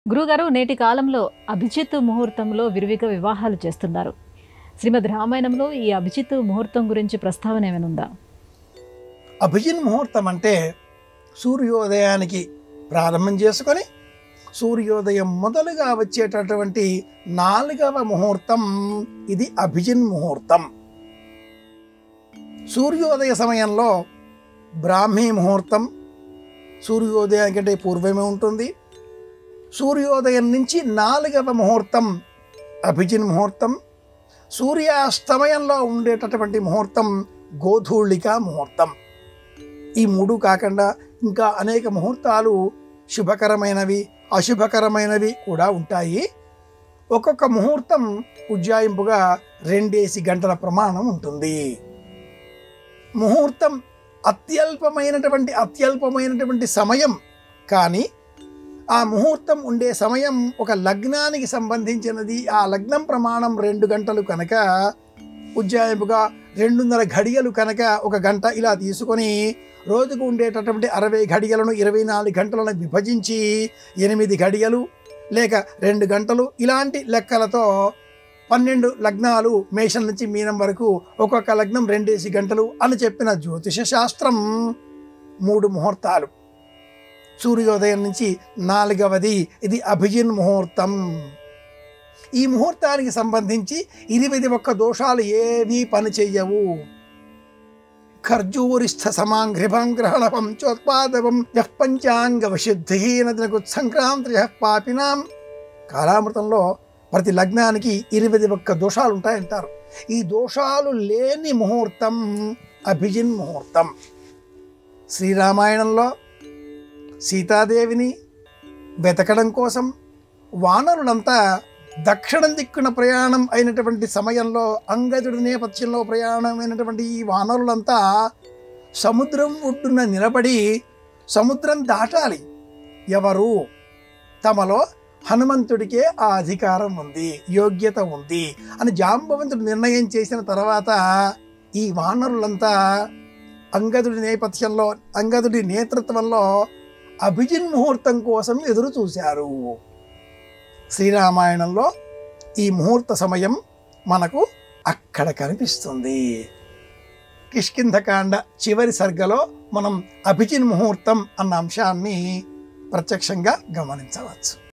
గురుగారు, నేటి కాలంలో అభిజిత్ ముహూర్తంలో విరివిగా వివాహాలు చేస్తున్నారు. శ్రీమద్ రామాయణంలో ఈ అభిజిత్ ముహూర్తం గురించి ప్రస్తావన ఏమైనా ఉందా? అభిజిత్ ముహూర్తం అంటే సూర్యోదయానికి ప్రారంభం చేసుకొని సూర్యోదయం మొదలుగా వచ్చేటటువంటి 4వ ముహూర్తం ఇది అభిజిత్ ముహూర్తం. సూర్యోదయ సమయంలో బ్రాహ్మీ ముహూర్తం సూర్యోదయం కంటే పూర్వమే ఉంటుంది. సూర్యోదయం నుంచి 4వ ముహూర్తం అభిజిత్ ముహూర్తం. సూర్యాస్తమయంలో ఉండేటటువంటి ముహూర్తం గోధూళిక ముహూర్తం. ఈ 3 కాకుండా ఇంకా అనేక ముహూర్తాలు శుభకరమైనవి అశుభకరమైనవి కూడా ఉంటాయి. ఒక్కొక్క ముహూర్తం ఉజ్జాయింపుగా 2 గంటల ప్రమాణం ఉంటుంది. ముహూర్తం అత్యల్పమైనటువంటి సమయం, కానీ ఆ ముహూర్తం ఉండే సమయం ఒక లగ్నానికి సంబంధించినది. ఆ లగ్నం ప్రమాణం 2 గంటలు కనుక ఉజ్జాయింపుగా 2:30 గడియలు కనుక 1 గంట ఇలా తీసుకొని రోజుకు ఉండేటటువంటి 60 గడియలను 24 గంటలను విభజించి 8 గడియలు లేక 2 గంటలు ఇలాంటి లెక్కలతో 12 లగ్నాలు మేషం నుంచి మీనం వరకు ఒక్కొక్క లగ్నం 2 గంటలు అని చెప్పిన జ్యోతిష శాస్త్రం 3 ముహూర్తాలు. సూర్యోదయం నుంచి 4వది ఇది అభిజిత్ ముహూర్తం. ఈ ముహూర్తానికి సంబంధించి 21 దోషాలు ఏవీ పని చెయ్యవు. ఖర్జూరిస్థ సమాంఘ్రిభం గ్రహణపం చోత్పాదవం యః పంచాంగ విశుద్ధి నదినకు సంక్రాంతి పాపినాం. కాలామృతంలో ప్రతి లగ్నానికి 21 దోషాలు ఉంటాయంటారు. ఈ దోషాలు లేని ముహూర్తం అభిజిత్ ముహూర్తం. శ్రీరామాయణంలో సీతాదేవిని వెతకడం కోసం వానరులంతా దక్షిణం దిక్కున ప్రయాణం అయినటువంటి సమయంలో అంగదుడి నేపథ్యంలో ప్రయాణమైనటువంటి ఈ వానరులంతా సముద్రం ఒడ్డున నిలబడి సముద్రం దాటాలి. ఎవరు? తమలో హనుమంతుడికే ఆ అధికారం ఉంది, యోగ్యత ఉంది అని జాంబవంతుడు నిర్ణయం చేసిన తర్వాత ఈ వానరులంతా అంగదుడి నేపథ్యంలో అంగదుడి నేతృత్వంలో అభిజిత్ ముహూర్తం కోసం ఎదురు చూశారు. శ్రీరామాయణంలో ఈ ముహూర్త సమయం మనకు అక్కడ కనిపిస్తుంది. కిష్కింధకాండ చివరి సర్గలో మనం అభిజిత్ ముహూర్తం అన్న అంశాన్ని ప్రత్యక్షంగా గమనించవచ్చు.